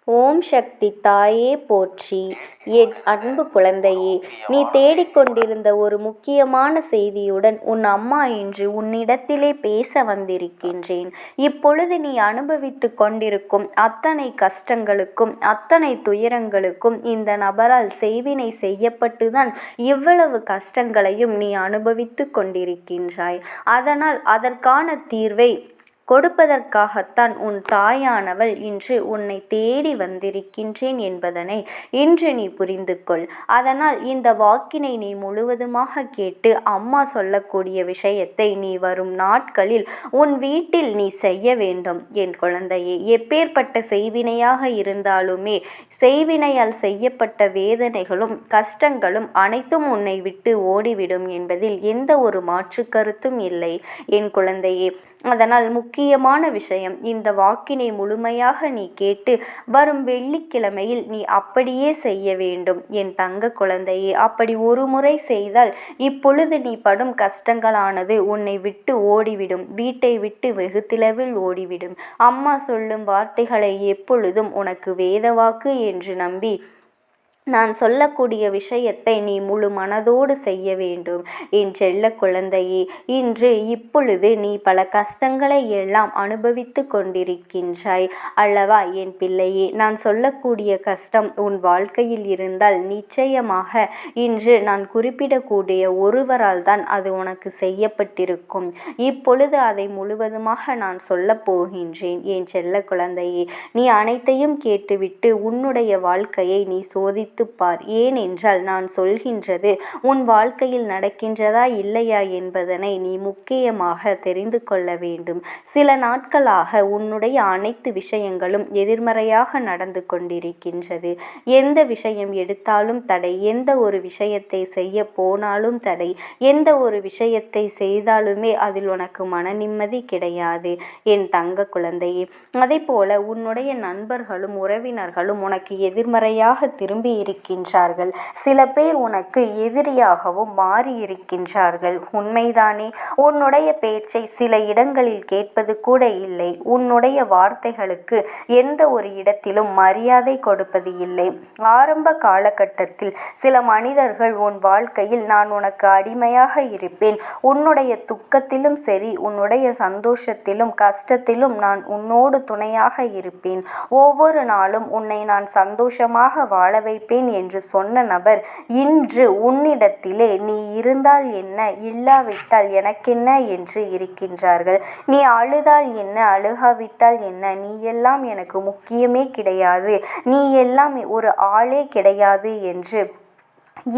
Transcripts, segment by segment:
ஓம் சக்தி தாயே போற்றி. என் அன்பு குழந்தையே, நீ தேடிக்கொண்டிருந்த ஒரு முக்கியமான செய்தியுடன் உன் அம்மா இன்று உன்னிடத்திலே பேச வந்திருக்கின்றேன். இப்பொழுது நீ அனுபவித்து கொண்டிருக்கும் அத்தனை கஷ்டங்களுக்கும் அத்தனை துயரங்களுக்கும் இந்த நபரால் செய்வினை செய்யப்பட்டுதான் இவ்வளவு கஷ்டங்களையும் நீ அனுபவித்து கொண்டிருக்கின்றாய். அதனால் அதற்கான தீர்வை கொடுப்பதற்காகத்தான் உன் தாயானவள் இன்று உன்னை தேடி வந்திருக்கின்றேன் என்பதனை இன்று நீ புரிந்து கொள். அதனால் இந்த வாக்கினை நீ முழுவதுமாக கேட்டு அம்மா சொல்லக்கூடிய விஷயத்தை நீ வரும் நாட்களில் உன் வீட்டில் நீ செய்ய வேண்டும். என் குழந்தையே, எப்பேற்பட்ட செய்வினையாக இருந்தாலுமே செய்வினையால் செய்யப்பட்ட வேதனைகளும் கஷ்டங்களும் அனைத்தும் உன்னை விட்டு ஓடிவிடும் என்பதில் எந்த ஒரு மாற்று கருத்தும் இல்லை என் குழந்தையே. அதனால் முக்கியமான விஷயம், இந்த வாக்கினை முழுமையாக நீ கேட்டு வரும் வெள்ளிக்கிழமையில் நீ அப்படியே செய்ய வேண்டும் என் தங்க குழந்தையே. அப்படி ஒரு முறை செய்தால் இப்பொழுது நீ படும் கஷ்டங்களானது உன்னை விட்டு ஓடிவிடும், வீட்டை விட்டு வெகு தொலைவில் ஓடிவிடும். அம்மா சொல்லும் வார்த்தைகளை எப்பொழுதும் உனக்கு வேதவாக்கு என்று நம்பி நான் சொல்லக்கூடிய விஷயத்தை நீ முழு மனதோடு செய்ய வேண்டும் என் செல்ல குழந்தையே. இன்று இப்பொழுது நீ பல கஷ்டங்களை எல்லாம் அனுபவித்து கொண்டிருக்கின்றாய் அல்லவா என் பிள்ளையே. நான் சொல்லக்கூடிய கஷ்டம் உன் வாழ்க்கையில் இருந்தால் நிச்சயமாக இன்று நான் குறிப்பிடக்கூடிய ஒருவரால் தான் அது உனக்கு செய்யப்பட்டிருக்கும். இப்பொழுது அதை முழுவதுமாக நான் சொல்ல போகின்றேன் என் செல்ல குழந்தையே. நீ அனைத்தையும் கேட்டுவிட்டு உன்னுடைய வாழ்க்கையை நீ சோதித்து பார். ஏனென்றால் நான் சொல்கின்றது உன் வாழ்க்கையில் நடக்கின்றதா இல்லையா என்பதனை நீ முக்கியமாக தெரிந்து கொள்ள வேண்டும். சில நாட்களாக உன்னுடைய அனைத்து விஷயங்களும் எதிர்மறையாக நடந்து கொண்டிருக்கின்றது. எந்த விஷயம் எடுத்தாலும் தடை, எந்த ஒரு விஷயத்தை செய்ய போனாலும் தடை, எந்த ஒரு விஷயத்தை செய்தாலுமே அதில் உனக்கு மன நிம்மதி கிடையாது என் தங்க குழந்தையே. அதே போல உன்னுடைய நண்பர்களும் உறவினர்களும் உனக்கு எதிர்மறையாக திரும்பி இருக்கின்றார்கள். சில பேர் உனக்கு எதிரியாகவும் மாறி இருக்கின்றார்கள். உண்மைதானே? உன்னுடைய பேச்சை சில இடங்களில் கேட்பது கூட இல்லை. உன்னுடைய வார்த்தைகளுக்கு எந்த ஒரு இடத்திலும் மரியாதை கொடுப்பது இல்லை. ஆரம்ப காலகட்டத்தில் சில மனிதர்கள் உன் வாழ்க்கையில் நான் உனக்கு அடிமையாக இருப்பேன், உன்னுடைய துக்கத்திலும் சரி உன்னுடைய சந்தோஷத்திலும் கஷ்டத்திலும் நான் உன்னோடு துணையாக இருப்பேன், ஒவ்வொரு நாளும் உன்னை நான் சந்தோஷமாக வாழ வைப்பேன் என்று சொன்ன நபர் இன்று உன்னிடத்திலே நீ இருந்தால் என்ன, இல்லாவிட்டால் எனக்கென்ன என்று இருக்கின்றார்கள். நீ அழுதால் என்ன, அழுகாவிட்டால் என்ன, நீ எல்லாம் எனக்கு முக்கியமே கிடையாது, நீ எல்லாம் ஒரு ஆளே கிடையாது என்று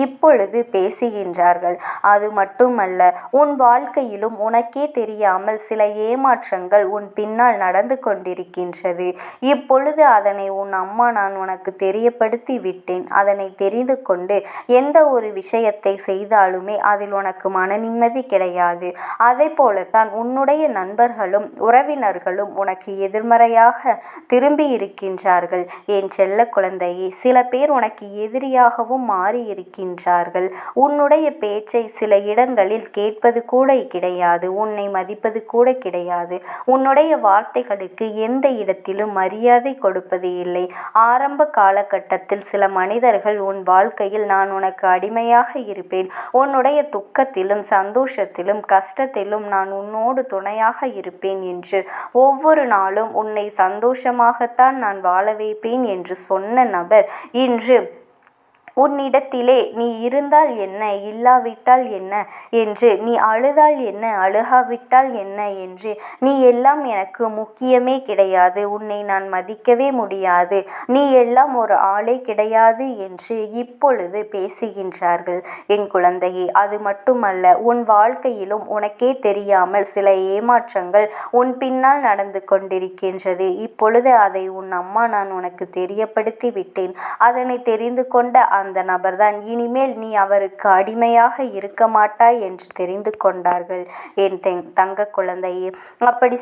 இப்பொழுது பேசுகின்றார்கள். அது மட்டுமல்ல, உன் வாழ்க்கையிலும் உனக்கே தெரியாமல் சில ஏமாற்றங்கள் உன் பின்னால் நடந்து கொண்டிருக்கின்றது. இப்பொழுது அதனை உன் அம்மா நான் உனக்கு தெரியப்படுத்தி விட்டேன். அதனை தெரிந்து கொண்டு எந்த ஒரு விஷயத்தை செய்தாலுமே அதில் உனக்கு மன நிம்மதி கிடையாது. அதே போலத்தான் உன்னுடைய நண்பர்களும் உறவினர்களும் உனக்கு எதிர்மறையாக திரும்பி இருக்கின்றார்கள் என் செல்ல குழந்தையே. சில பேர் உனக்கு எதிரியாகவும் மாறி இருக்கின்றார்கள். உன்னுடைய பேச்சை சில இடங்களில் கேட்பது கூட கிடையாது, உன்னை மதிப்பது கூட கிடையாது. உன்னுடைய வார்த்தைகளுக்கு எந்த இடத்திலும் மரியாதை கொடுப்பது இல்லை. ஆரம்ப காலகட்டத்தில் சில மனிதர்கள் உன் வாழ்க்கையில் நான் உனக்கு அடிமையாக இருப்பேன், உன்னுடைய துக்கத்திலும் சந்தோஷத்திலும் கஷ்டத்திலும் நான் உன்னோடு துணையாக இருப்பேன் என்று ஒவ்வொரு நாளும் உன்னை சந்தோஷமாகத்தான் நான் வாழ வைப்பேன் என்று சொன்ன நபர் இன்று உன்னிடத்திலே நீ இருந்தால் என்ன, இல்லாவிட்டால் என்ன என்று, நீ அழுதால் என்ன, அழுகாவிட்டால் என்ன என்று, நீ எல்லாம் எனக்கு முக்கியமே கிடையாது, உன்னை நான் மதிக்கவே முடியாது, நீ எல்லாம் ஒரு ஆளே கிடையாது என்று இப்பொழுது பேசுகின்றார்கள் என் குழந்தையே. அது மட்டுமல்ல, உன் வாழ்க்கையிலும் உனக்கே தெரியாமல் சில ஏமாற்றங்கள் உன் பின்னால் நடந்து கொண்டிருக்கின்றது. இப்பொழுது அதை உன் அம்மா நான் உனக்கு தெரியப்படுத்தி விட்டேன். அதனை தெரிந்து கொண்ட அந்த அந்த நபர்தான் இனிமேல் நீ அவருக்கு அடிமையாக இருக்க மாட்டாய் என்று தெரிந்து கொண்டார்கள். என் தங்க குழந்தையே, அப்படி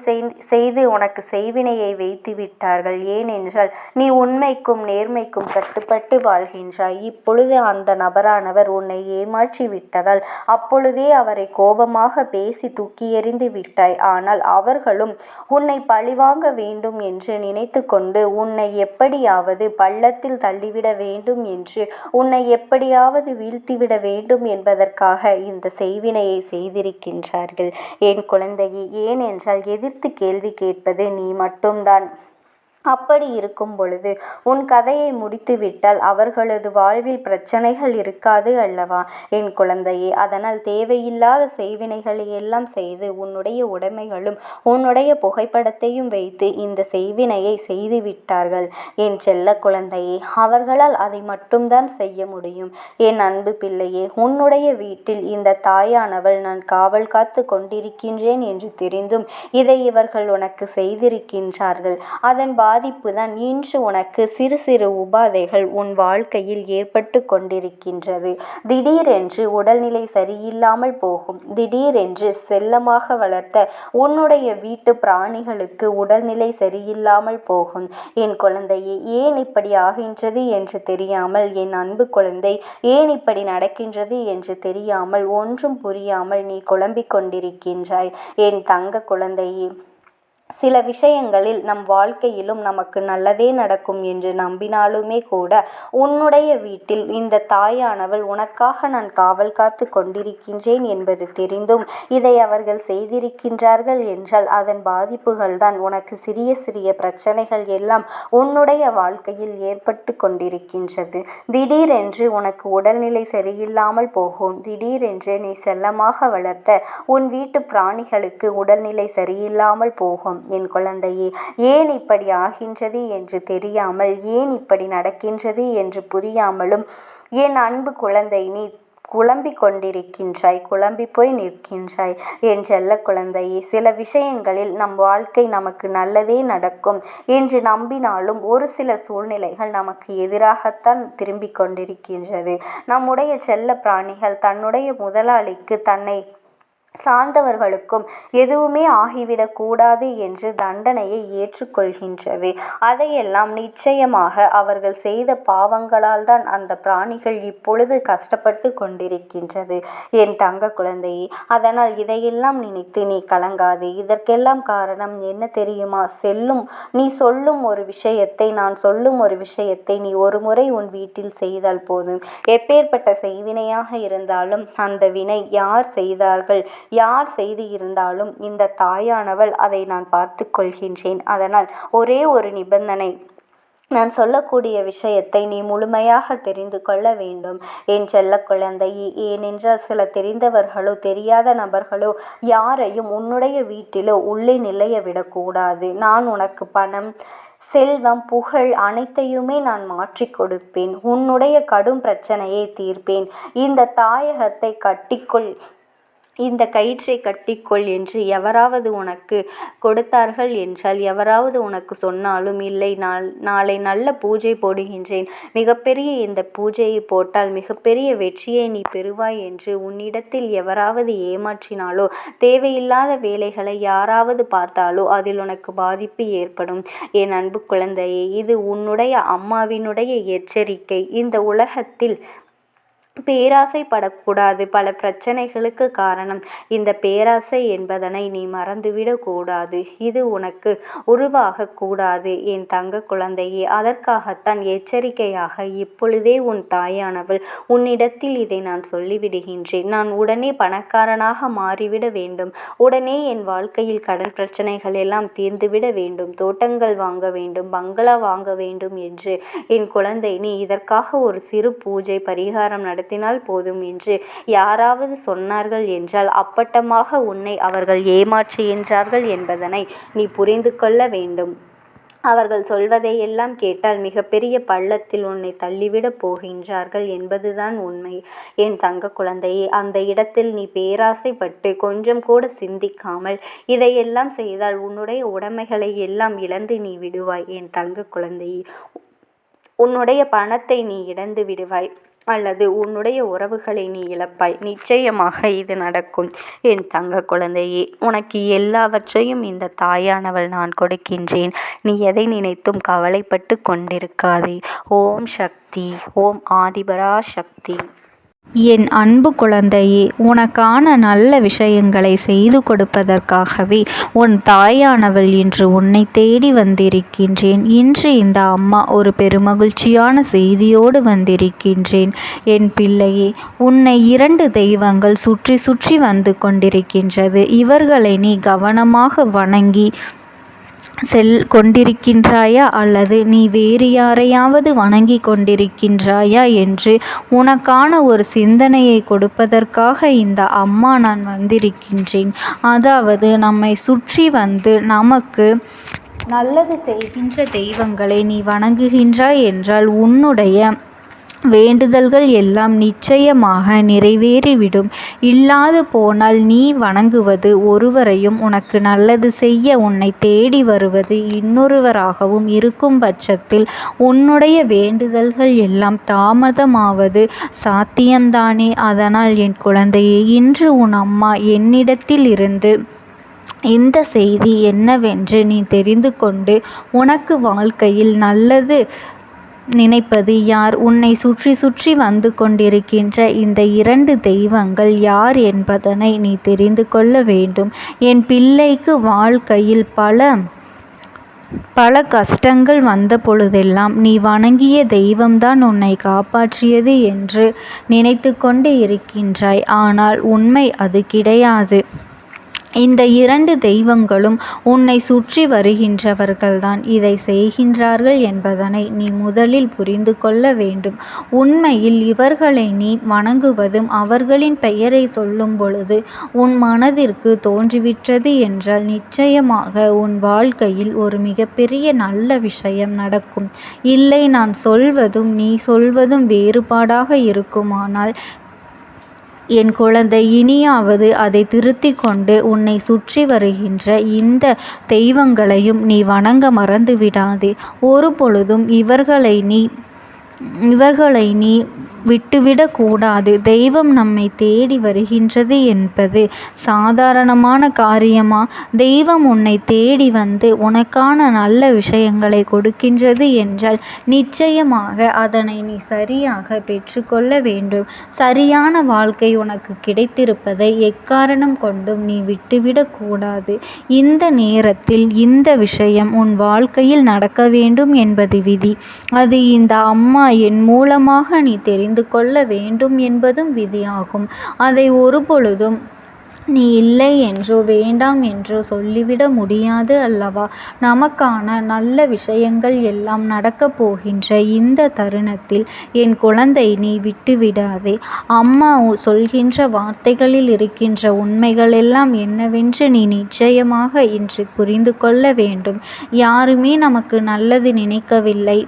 செய்து உனக்கு செய்வினையை வைத்து விட்டார்கள். ஏனென்றால் நீ உண்மைக்கும் நேர்மைக்கும் கட்டுப்பட்டு வாழ்கின்றாய். இப்பொழுது அந்த நபரானவர் உன்னை ஏமாற்றி விட்டதால் அப்பொழுதே அவரை கோபமாக பேசி தூக்கி எறிந்து விட்டாய். ஆனால் அவர்களும் உன்னை பழிவாங்க வேண்டும் என்று நினைத்து கொண்டு உன்னை எப்படியாவது பள்ளத்தில் தள்ளிவிட வேண்டும் என்று உன்னை எப்படியாவது வீழ்த்திவிட வேண்டும் என்பதற்காக இந்த செய்வினையை செய்திருக்கின்றார்கள் என் குழந்தையே. ஏனென்றால் எதிர்த்து கேள்வி கேட்பது நீ மட்டும்தான். அப்படி இருக்கும் பொழுது உன் கதையை முடித்துவிட்டால் அவர்களது வாழ்வில் பிரச்சனைகள் இருக்காது அல்லவா என் குழந்தையே. அதனால் தேவையில்லாத செய்வினைகளை எல்லாம் செய்து உன்னுடைய உடைமைகளும் உன்னுடைய புகைப்படத்தையும் வைத்து இந்த செய்வினையை செய்து விட்டார்கள் என் செல்ல குழந்தையே. அவர்களால் அதை மட்டும்தான் செய்ய முடியும் என் அன்பு பிள்ளையே. உன்னுடைய வீட்டில் இந்த தாயானவள் நான் காவல் காத்து கொண்டிருக்கின்றேன் என்று தெரிந்தும் இதை இவர்கள் உனக்கு செய்திருக்கின்றார்கள். அதன் பாதிப்புதான் இன்று உனக்கு சிறு சிறு உபாதைகள் உன் வாழ்க்கையில் ஏற்பட்டு கொண்டிருக்கின்றது. திடீரென்று உடல்நிலை சரியில்லாமல் போகும். திடீரென்று செல்லமாக வளர்த்த உன்னுடைய வீட்டு பிராணிகளுக்கு உடல்நிலை சரியில்லாமல் போகும் என் குழந்தையே. ஏன் இப்படி ஆகின்றது என்று தெரியாமல் என் அன்பு குழந்தை, ஏன் இப்படி நடக்கின்றது என்று தெரியாமல் ஒன்றும் புரியாமல் நீ குழம்பிக் கொண்டிருக்கின்றாய் என் தங்க குழந்தையே. சில விஷயங்களில் நம் வாழ்க்கையிலும் நமக்கு நல்லதே நடக்கும் என்று நம்பினாலுமே கூட உன்னுடைய வீட்டில் இந்த தாயானவள் உனக்காக நான் காவல் காத்து கொண்டிருக்கின்றேன் என்பது தெரிந்தும் இதை அவர்கள் செய்திருக்கின்றார்கள் என்றால் அதன் பாதிப்புகள் தான் உனக்கு சிறிய சிறிய பிரச்சனைகள் எல்லாம் உன்னுடைய வாழ்க்கையில் ஏற்பட்டு கொண்டிருக்கின்றது. திடீரென்று உனக்கு உடல்நிலை சரியில்லாமல் போகும். திடீரென்று நீ செல்லமாக வளர்த்த உன் வீட்டு பிராணிகளுக்கு உடல்நிலை சரியில்லாமல் போகும் என் குழந்தையே. ஏன் இப்படி ஆகின்றது என்று தெரியாமல், ஏன் இப்படி நடக்கின்றது என்று புரியாமலும் என் அன்பு குழந்தை நீ குழம்பிக் கொண்டிருக்கின்றாய், குழம்பி போய் நிற்கின்றாய் என் செல்ல குழந்தையே. சில விஷயங்களில் நம் வாழ்க்கை நமக்கு நல்லதே நடக்கும் என்று நம்பினாலும் ஒரு சில சூழ்நிலைகள் நமக்கு எதிராகத்தான் திரும்பிக் கொண்டிருக்கின்றது. நம்முடைய செல்ல பிராணிகள் தன்னுடைய முதலாளிக்கு தன்னை சார்ந்தவர்களுக்கும் எதுவுமே ஆகிவிடக்கூடாது என்று தண்டனையை ஏற்றுக்கொள்கின்றது. அதையெல்லாம் நிச்சயமாக அவர்கள் செய்த பாவங்களால் தான் அந்த பிராணிகள் இப்பொழுது கஷ்டப்பட்டு கொண்டிருக்கின்றது என் தங்க குழந்தையே. அதனால் இதையெல்லாம் நினைத்து நீ கலங்காது. இதற்கெல்லாம் காரணம் என்ன தெரியுமா? நீ சொல்லும் ஒரு விஷயத்தை, நான் சொல்லும் ஒரு விஷயத்தை நீ ஒரு முறை உன் வீட்டில் செய்தால் போதும். எப்பேற்பட்ட செய்வினையாக இருந்தாலும் அந்த வினை யார் செய்தார்கள், யார் செய்து இருந்தாலும் இந்த தாயானவள் அதை நான் பார்த்து கொள்கின்றேன். அதனால் ஒரே ஒரு நிபந்தனை, நான் சொல்லக்கூடிய விஷயத்தை நீ முழுமையாக தெரிந்து கொள்ள வேண்டும் என் செல்ல குழந்தையே. ஏனென்றால் சில தெரிந்தவர்களோ தெரியாத நபர்களோ யாரையும் உன்னுடைய வீட்டிலோ உள்ளே நிலைய விடக்கூடாது. நான் உனக்கு பணம், செல்வம், புகழ் அனைத்தையுமே நான் மாற்றி கொடுப்பேன். உன்னுடைய கடும் பிரச்சனையை தீர்ப்பேன். இந்த தாயகத்தை கட்டிக்கொள், இந்த கயிற்றை கட்டிக்கொள் என்று எவராவது உனக்கு கொடுத்தார்கள் என்றால், எவராவது உனக்கு சொன்னாலும் இல்லை நாளை நல்ல பூஜை போடுகின்றேன், மிகப்பெரிய இந்த பூஜையை போட்டால் மிகப்பெரிய வெற்றியை நீ பெறுவாய் என்று உன்னிடத்தில் எவராவது ஏமாற்றினாலோ, தேவையில்லாத வேலைகளை யாராவது பார்த்தாலோ அதில் உனக்கு பாதிப்பு ஏற்படும் என் அன்பு குழந்தையே. இது உன்னுடைய அம்மாவினுடைய எச்சரிக்கை. இந்த உலகத்தில் பேராசைப்படக்கூடாது. பல பிரச்சனைகளுக்கு காரணம் இந்த பேராசை என்பதனை நீ மறந்துவிடக்கூடாது. இது உனக்கு உருவாகக்கூடாது என் தங்க குழந்தையே. அதற்காகத்தான் எச்சரிக்கையாக இப்பொழுதே உன் தாயானவள் உன்னிடத்தில் இதை நான் சொல்லிவிடுகின்றேன். நான் உடனே பணக்காரனாக மாறிவிட வேண்டும், உடனே என் வாழ்க்கையில் கடன் பிரச்சனைகள் எல்லாம் தீர்ந்துவிட வேண்டும், தோட்டங்கள் வாங்க வேண்டும், பங்களா வாங்க வேண்டும் என்று என் குழந்தை நீ இதற்காக ஒரு சிறு பூஜை பரிகாரம் நடத்தினால் போதும் என்று யாராவது சொன்னார்கள் என்றால் அப்பட்டமாக உன்னை அவர்கள் ஏமாற்றுகின்றார்கள் என்பதனை நீ புரிந்து கொள்ள வேண்டும். அவர்கள் சொல்வதையெல்லாம் கேட்டால் மிகப்பெரிய பள்ளத்தில் உன்னை தள்ளிவிடப் போகின்றார்கள் என்பதுதான் உண்மை என் தங்க குழந்தையே. அந்த இடத்தில் நீ பேராசைப்பட்டு கொஞ்சம் கூட சிந்திக்காமல் இதையெல்லாம் செய்தால் உன்னுடைய உடைமைகளை எல்லாம் இழந்து நீ விடுவாய் என் தங்க குழந்தையே. உன்னுடைய பணத்தை நீ இழந்து விடுவாய். அல்லது உன்னுடைய உறவுகளை நீ இழப்பாய். நிச்சயமாக இது நடக்கும். என் தங்க குழந்தையே, உனக்கு எல்லாவற்றையும் இந்த தாயானவள் நான் கொடுக்கின்றேன். நீ எதை நினைத்தும் கவலைப்பட்டு கொண்டிருக்காதே. ஓம் சக்தி. ஓம் ஆதிபரா சக்தி. என் அன்பு குழந்தையே, உனக்கான நல்ல விஷயங்களை செய்து கொடுப்பதற்காகவே உன் தாயானவள் இன்று உன்னை தேடி வந்திருக்கின்றேன். இன்று இந்த அம்மா ஒரு பெருமகிழ்ச்சியான செய்தியோடு வந்திருக்கின்றேன். என் பிள்ளையே, உன்னை 2 தெய்வங்கள் சுற்றி சுற்றி வந்து கொண்டிருக்கின்றது. இவர்களை நீ கவனமாக வணங்கி கொண்டிருக்கின்றாயா, அல்லது நீ வேறு யாரையாவது வணங்கி கொண்டிருக்கின்றாயா என்று உனக்கான ஒரு சிந்தனையை கொடுப்பதற்காக இந்த அம்மா நான் வந்திருக்கின்றேன். அதாவது நம்மை சுற்றி வந்து நமக்கு நல்லது செய்கின்ற தெய்வங்களை நீ வணங்குகின்றாய் என்றால் உன்னுடைய வேண்டுதல்கள் எல்லாம் நிச்சயமாக நிறைவேறிவிடும். இல்லாது போனால் நீ வணங்குவது ஒருவரையும் உனக்கு நல்லது செய்ய உன்னை தேடி வருவது இன்னொருவராகவும் இருக்கும் பட்சத்தில் உன்னுடைய வேண்டுதல்கள் எல்லாம் தாமதமாவது சாத்தியம்தானே. அதனால் என் குழந்தையே, இன்று உன் அம்மா என்னிடத்தில் இருந்து இந்த செய்தி என்னவென்று நீ தெரிந்து கொண்டு உனக்கு வாழ்க்கையில் நல்லது நினைப்பது யார், உன்னை சுற்றி சுற்றி வந்து கொண்டிருக்கின்ற இந்த 2 தெய்வங்கள் யார் என்பதனை நீ தெரிந்து கொள்ள வேண்டும். என் பிள்ளைக்கு வாழ்க்கையில் பல கஷ்டங்கள் வந்த பொழுதெல்லாம் நீ வணங்கிய தெய்வம்தான் உன்னை காப்பாற்றியது என்று நினைத்து கொண்டு இருக்கின்றாய். ஆனால் உண்மை அது கிடையாது. இந்த 2 தெய்வங்களும் உன்னை சுற்றி வருகின்றவர்கள்தான் இதை செய்கின்றார்கள் என்பதனை நீ முதலில் புரிந்து கொள்ள வேண்டும். உண்மையில் இவர்களை நீ வணங்குவதும் அவர்களின் பெயரை சொல்லும் பொழுது உன் மனதிற்கு தோன்றிவிட்டது என்றால் நிச்சயமாக உன் வாழ்க்கையில் ஒரு மிகப்பெரிய நல்ல விஷயம் நடக்கும். இல்லை, நான் சொல்வதும் நீ சொல்வதும் வேறுபாடாக இருக்குமானால் என் குழந்தை, இனியாவது அதை திருத்தி கொண்டு உன்னை சுற்றி வருகின்ற இந்த தெய்வங்களையும் நீ வணங்க மறந்து விடாதே. ஒரு பொழுதும் இவர்களை நீ விட்டுவிடக்கூடாது. தெய்வம் நம்மை தேடி வருகின்றது என்பது சாதாரணமான காரியமா? தெய்வம் உன்னை தேடி வந்து உனக்கான நல்ல விஷயங்களை கொடுக்கின்றது என்றால் நிச்சயமாக அதனை நீ சரியாக பெற்றுக்கொள்ள வேண்டும். சரியான வாழ்க்கை உனக்கு கிடைத்திருப்பதை எக்காரணம் கொண்டும் நீ விட்டுவிடக்கூடாது. இந்த நேரத்தில் இந்த விஷயம் உன் வாழ்க்கையில் நடக்க வேண்டும் என்பது விதி. அது இந்த அம்மா என் மூலமாக நீ தெரிந்து கொள்ள வேண்டும் என்பதும் விதியாகும். அதை ஒரு பொழுதும் நீ இல்லை என்றோ வேண்டாம் என்றோ சொல்லிவிட முடியாது அல்லவா? நமக்கான நல்ல விஷயங்கள் எல்லாம் நடக்கப் போகின்ற இந்த தருணத்தில் என் குழந்தை, நீ விட்டுவிடாதே. அம்மா சொல்கின்ற வார்த்தைகளில் இருக்கின்ற உண்மைகள் எல்லாம் என்னவென்று நீ நிச்சயமாக இன்று புரிந்து கொள்ள வேண்டும். யாருமே நமக்கு நல்லது நினைக்கவில்லை,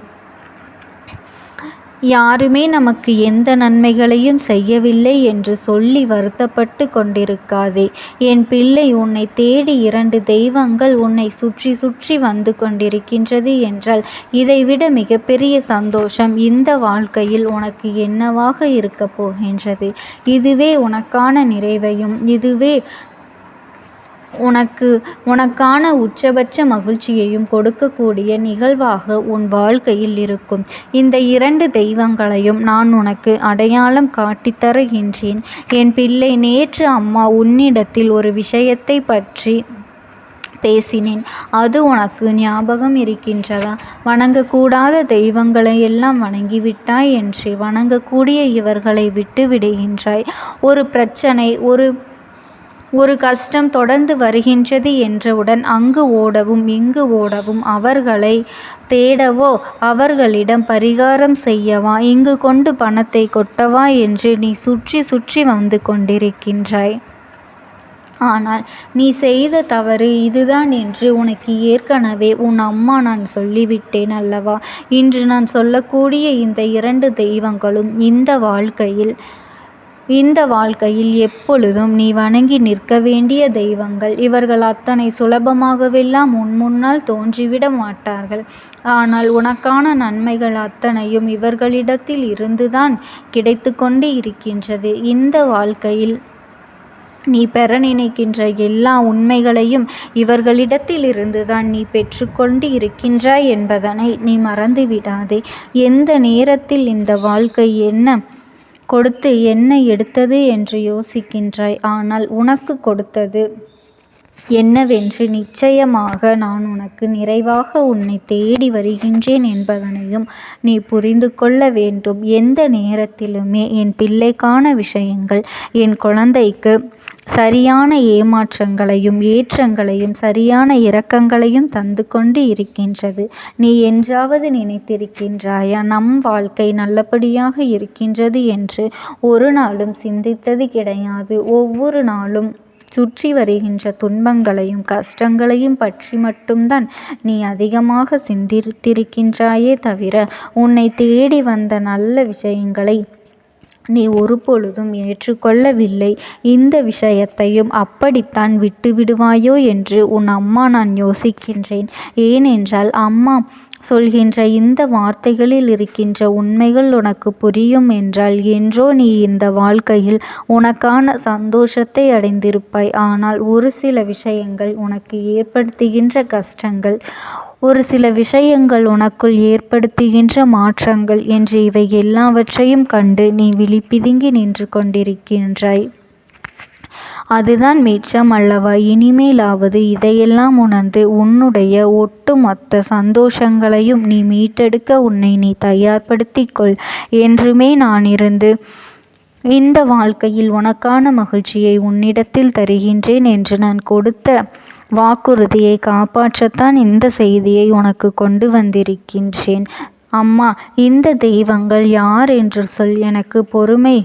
யாருமே நமக்கு எந்த நன்மைகளையும் செய்யவில்லை என்று சொல்லி வருத்தப்பட்டு கொண்டிருக்காதே. என் பிள்ளை, உன்னை தேடி 2 தெய்வங்கள் உன்னை சுற்றி சுற்றி வந்து கொண்டிருக்கின்றது என்றால் இதைவிட மிகப்பெரிய சந்தோஷம் இந்த வாழ்க்கையில் உனக்கு என்னவாக இருக்கப் போகின்றது? இதுவே உனக்கான நிறைவையும் இதுவே உனக்கான உச்சபட்ச மகிழ்ச்சியையும் கொடுக்கக்கூடிய நிகழ்வாக உன் வாழ்க்கையில் இருக்கும். இந்த 2 தெய்வங்களையும் நான் உனக்கு அடையாளம் காட்டித் தருகின்றேன். என் பிள்ளை, நேற்று அம்மா உன்னிடத்தில் ஒரு விஷயத்தை பற்றி பேசினேன். அது உனக்கு ஞாபகம் இருக்கின்றதா? வணங்கக்கூடாத தெய்வங்களை எல்லாம் வணங்கிவிட்டாய் என்று வணங்கக்கூடிய இவர்களை விட்டு விடுகின்றாய். ஒரு பிரச்சனை, ஒரு கஷ்டம் தொடர்ந்து வருகின்றது என்றவுடன் அங்கு ஓடவும் இங்கு ஓடவும், அவர்களை தேடவோ அவர்களிடம் பரிகாரம் செய்யவா, இங்கு கொண்டு பணத்தை கொட்டவா என்று நீ சுற்றி சுற்றி வந்து கொண்டிருக்கின்றாய். ஆனால் நீ செய்த தவறு இதுதான் என்று உனக்கு ஏற்கனவே உன் அம்மா நான் சொல்லிவிட்டேன் அல்லவா? இன்று நான் சொல்லக்கூடிய இந்த 2 தெய்வங்களும் இந்த வாழ்க்கையில் இந்த வாழ்க்கையில் எப்பொழுதும் நீ வணங்கி நிற்க வேண்டிய தெய்வங்கள். இவர்கள் அத்தனை சுலபமாகவெல்லாம் உன் முன்னால் தோன்றிவிட மாட்டார்கள். ஆனால் உனக்கான நன்மைகள் அத்தனையும் இவர்களிடத்தில் இருந்துதான் கிடைத்து கொண்டு இருக்கின்றது. இந்த வாழ்க்கையில் நீ பெற நினைக்கின்ற எல்லா உண்மைகளையும் இவர்களிடத்தில் இருந்துதான் நீ பெற்றுக்கொண்டு இருக்கின்றாய் என்பதனை நீ மறந்து விடாதே. எந்த நேரத்தில் இந்த வாழ்க்கை என்ன கொடுத்து என்ன எடுத்தது என்று யோசிக்கின்றாய். ஆனால் உனக்கு கொடுத்தது என்னவென்று நிச்சயமாக நான் உனக்கு நிறைவாக உன்னை தேடி வருகின்றேன் என்பதனையும் நீ புரிந்து கொள்ள வேண்டும். எந்த நேரத்திலுமே என் பிள்ளைக்கான விஷயங்கள் என் குழந்தைக்கு சரியான ஏமாற்றங்களையும் ஏற்றங்களையும் சரியான இரக்கங்களையும் தந்து கொண்டு இருக்கின்றது. நீ என்றாவது நினைத்திருக்கின்றாயா நம் வாழ்க்கை நல்லபடியாக இருக்கின்றது என்று? ஒரு நாளும் சிந்தித்தது கிடையாது. ஒவ்வொரு நாளும் சுற்றி வருகின்ற துன்பங்களையும் கஷ்டங்களையும் பற்றி மட்டும்தான் நீ அதிகமாக சிந்தித்திருக்கின்றாயே தவிர உன்னை தேடி வந்த நல்ல விஷயங்களை நீ ஒருபொழுதும் ஏற்றுக்கொள்ளவில்லை. இந்த விஷயத்தையும் அப்படித்தான் விட்டு விடுவாயோ என்று உன் அம்மா நான் யோசிக்கின்றேன். ஏனென்றால் அம்மா சொல்கின்ற இந்த வார்த்தைகளில் இருக்கின்ற உண்மைகள் உனக்கு புரியும் என்றால் என்றோ நீ இந்த வாழ்க்கையில் உனக்கான சந்தோஷத்தை அடைந்திருப்பாய். ஆனால் ஒரு சில விஷயங்கள் உனக்கு ஏற்படுத்துகின்ற கஷ்டங்கள், ஒரு சில விஷயங்கள் உனக்குள் ஏற்படுத்துகின்ற மாற்றங்கள் என்று இவை எல்லாவற்றையும் கண்டு நீ விழிப்பிதுங்கி நின்று கொண்டிருக்கின்றாய். அதுதான் மிச்சம் அல்லவா? இனிமேலாவது இதையெல்லாம் உணர்ந்து உன்னுடைய ஒட்டுமொத்த சந்தோஷங்களையும் நீ மீட்டெடுக்க உன்னை நீ தயார்படுத்திக் கொள். என்றுமே நான் இருந்து இந்த வாழ்க்கையில் உனக்கான மகிழ்ச்சியை உன்னிடத்தில் தருகின்றேன் என்று நான் கொடுத்த வாக்குறுதியை காப்பாற்றத்தான் இந்த செய்தியை உனக்கு கொண்டு வந்திருக்கின்றேன். அம்மா, இந்த தெய்வங்கள் யார் என்று சொல். எனக்கு பொறுமை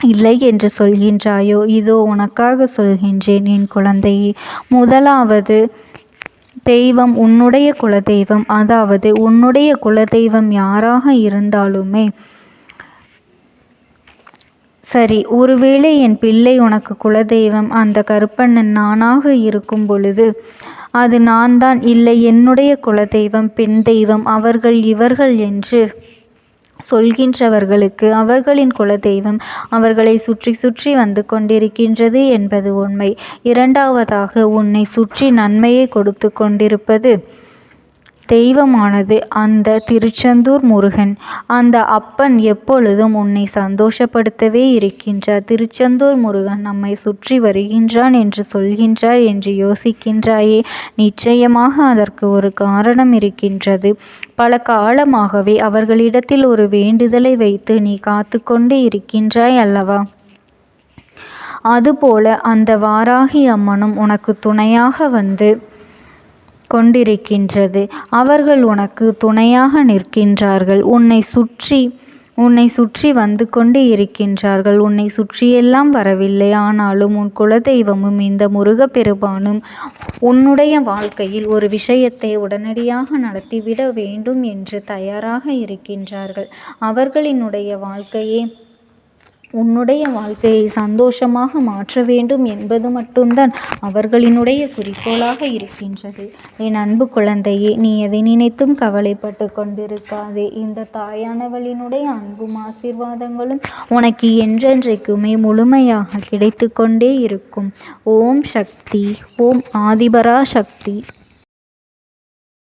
இல்லை என்று சொல்கின்றாயோ? இதோ உனக்காக சொல்கின்றேன் என் குழந்தையே. முதலாவது தெய்வம் உன்னுடைய குலதெய்வம். அதாவது உன்னுடைய குலதெய்வம் யாராக இருந்தாலுமே சரி, ஒருவேளை என் பிள்ளை உனக்கு குலதெய்வம் அந்த கருப்பண்ணன் நானாக இருக்கும் பொழுது அது நான் தான், இல்லை என்னுடைய குலதெய்வம் பெண் தெய்வம் அவர்கள் இவர்கள் என்று சொல்கின்றவர்களுக்கு அவர்களின் குலதெய்வம் அவர்களை சுற்றி சுற்றி வந்து கொண்டிருக்கின்றது என்பது உண்மை. இரண்டாவதாக உன்னை சுற்றி நன்மையை கொடுத்து கொண்டிருப்பது தெய்வமானது அந்த திருச்செந்தூர் முருகன். அந்த அப்பன் எப்பொழுதும் உன்னை சந்தோஷப்படுத்தவே இருக்கின்றார். திருச்செந்தூர் முருகன் நம்மை சுற்றி வருகின்றான் என்று சொல்கின்றார் என்று யோசிக்கின்றாயே? நிச்சயமாக அதற்கு ஒரு காரணம் இருக்கின்றது. பல காலமாகவே அவர்களிடத்தில் ஒரு வேண்டுதலை வைத்து நீ காத்து கொண்டு இருக்கின்றாய் அல்லவா? அதுபோல அந்த வாராகி அம்மனும் உனக்கு துணையாக வந்து கொண்டிருக்கின்றது. அவர்கள் உனக்கு துணையாக நிற்கின்றார்கள். உன்னை சுற்றி வந்து கொண்டு இருக்கின்றார்கள். உன்னை சுற்றியெல்லாம் வரவில்லை. ஆனாலும் உன் குலதெய்வமும் இந்த முருகப்பெருமானும் உன்னுடைய வாழ்க்கையில் ஒரு விஷயத்தை உடனடியாக நடத்திவிட வேண்டும் என்று தயாராக இருக்கின்றார்கள். அவர்களினுடைய வாழ்க்கையே உன்னுடைய வாழ்க்கையை சந்தோஷமாக மாற்ற வேண்டும் என்பது மட்டும்தான் அவர்களினுடைய குறிக்கோளாக இருக்கின்றது. என் அன்பு குழந்தையே, நீ எதை நினைத்தும் கவலைப்பட்டு கொண்டிருக்காதே. இந்த தாயானவளினுடைய அன்பும் ஆசீர்வாதங்களும் உனக்கு என்றென்றைக்குமே முழுமையாக கிடைத்து கொண்டே இருக்கும். ஓம் சக்தி. ஓம் ஆதிபரா சக்தி.